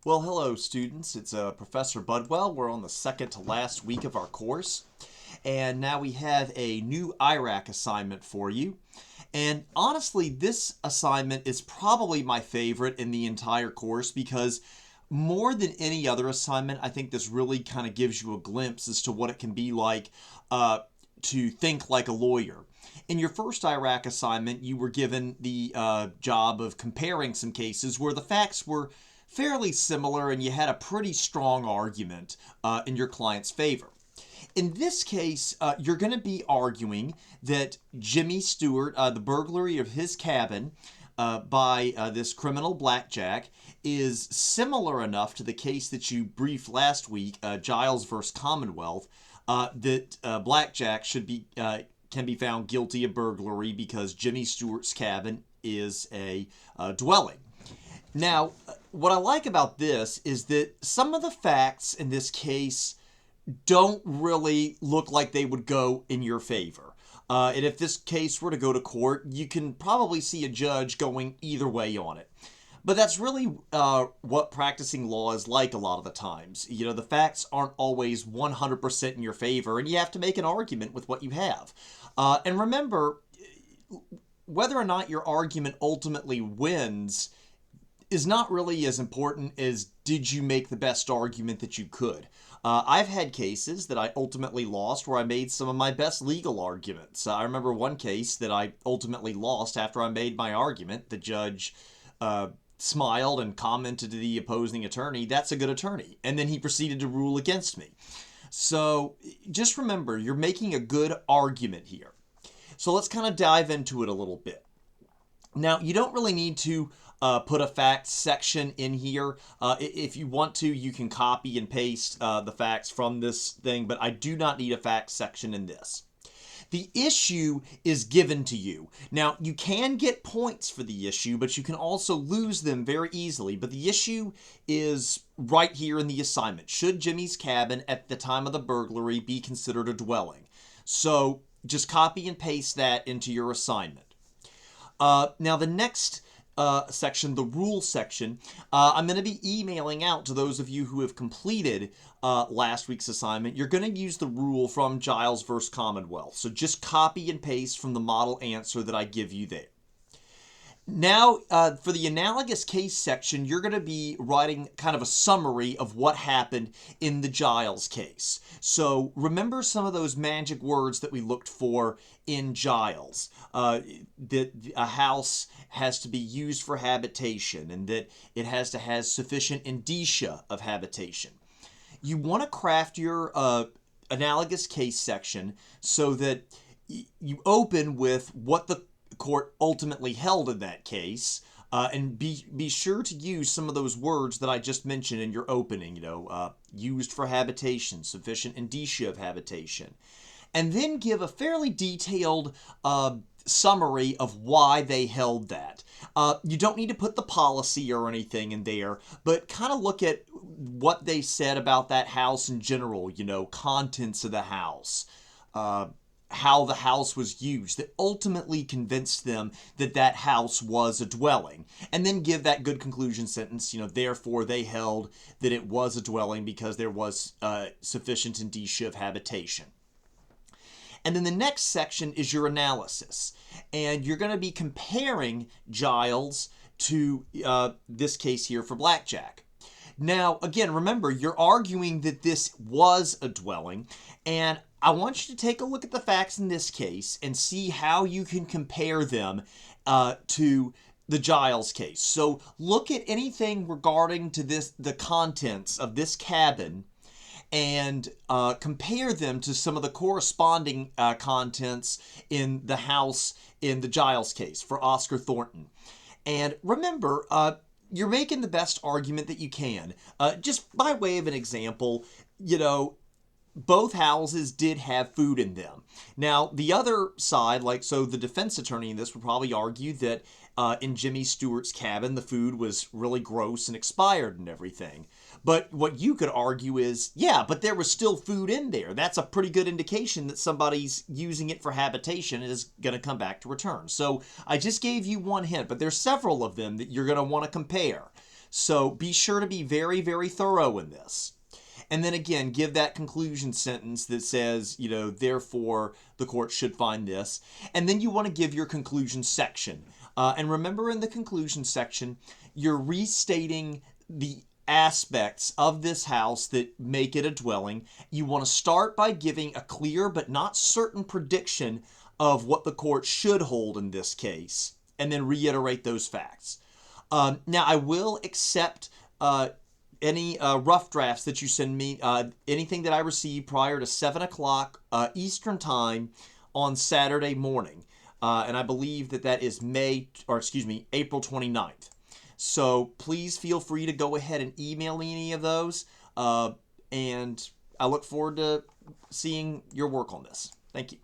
Well, hello, students. It's Professor Budwell. We're on the second to last week of our course, and now we have a new IRAAC assignment for you. And honestly, this assignment is probably my favorite in the entire course because more than any other assignment, I think this really kind of gives you a glimpse as to what it can be like to think like a lawyer. In your first IRAAC assignment, you were given the job of comparing some cases where the facts were fairly similar and you had a pretty strong argument in your client's favor. In this case, you're going to be arguing that Jimmy Stewart, the burglary of his cabin by this criminal Blackjack, is similar enough to the case that you briefed last week, Giles versus Commonwealth, that Blackjack should be can be found guilty of burglary because Jimmy Stewart's cabin is a dwelling. Now, what I like about this is that some of the facts in this case don't really look like they would go in your favor. And if this case were to go to court, you can probably see a judge going either way on it. But that's really what practicing law is like a lot of the times. You know, the facts aren't always 100% in your favor, and you have to make an argument with what you have. And remember, whether or not your argument ultimately wins is not really as important as did you make the best argument that you could. I've had cases that I ultimately lost where I made some of my best legal arguments. I remember one case that I ultimately lost after I made my argument. The judge smiled and commented to the opposing attorney, "That's a good attorney." And then he proceeded to rule against me. So just remember, you're making a good argument here. So let's kind of dive into it a little bit. Now, you don't really need to put a facts section in here. If you want to, you can copy and paste the facts from this thing, but I do not need a facts section in this. The issue is given to you. Now, you can get points for the issue, but you can also lose them very easily. But the issue is right here in the assignment. Should Jimmy's cabin at the time of the burglary be considered a dwelling? So just copy and paste that into your assignment. Now, the next section, the rules section, I'm going to be emailing out to those of you who have completed last week's assignment. You're going to use the rule from Giles versus Commonwealth. So just copy and paste from the model answer that I give you there. Now, for the analogous case section, you're going to be writing kind of a summary of what happened in the Giles case. So remember some of those magic words that we looked for in Giles. That a house has to be used for habitation and that it has to have sufficient indicia of habitation. You want to craft your analogous case section so that you open with what the court ultimately held in that case, and be sure to use some of those words that I just mentioned in your opening, used for habitation, sufficient indicia of habitation, and then give a fairly detailed summary of why they held that. You don't need to put the policy or anything in there, but kind of look at what they said about that house in general, contents of the house, how the house was used that ultimately convinced them that that house was a dwelling, and then give that good conclusion sentence, therefore they held that it was a dwelling because there was sufficient indicia of habitation. And then the next section is your analysis, and you're going to be comparing Giles to this case here for Blackjack. Now, again, remember, you're arguing that this was a dwelling, and I want you to take a look at the facts in this case and see how you can compare them to the Giles case. So look at anything regarding to the contents of this cabin and compare them to some of the corresponding contents in the house in the Giles case for Oscar Thornton. And remember, you're making the best argument that you can. Just by way of an example, both houses did have food in them. Now, the other side, the defense attorney in this would probably argue that in Jimmy Stewart's cabin, the food was really gross and expired and everything. But what you could argue is, yeah, but there was still food in there. That's a pretty good indication that somebody's using it for habitation and is going to come back to return. So I just gave you one hint, but there's several of them that you're going to want to compare. So be sure to be very, very thorough in this. And then again, give that conclusion sentence that says, therefore the court should find this. And then you want to give your conclusion section. And remember, in the conclusion section, you're restating the aspects of this house that make it a dwelling. You want to start by giving a clear but not certain prediction of what the court should hold in this case, and then reiterate those facts. Now, I will accept any rough drafts that you send me, anything that I receive prior to 7 o'clock Eastern Time on Saturday morning. And I believe that is April 29th. So please feel free to go ahead and email me any of those. And I look forward to seeing your work on this. Thank you.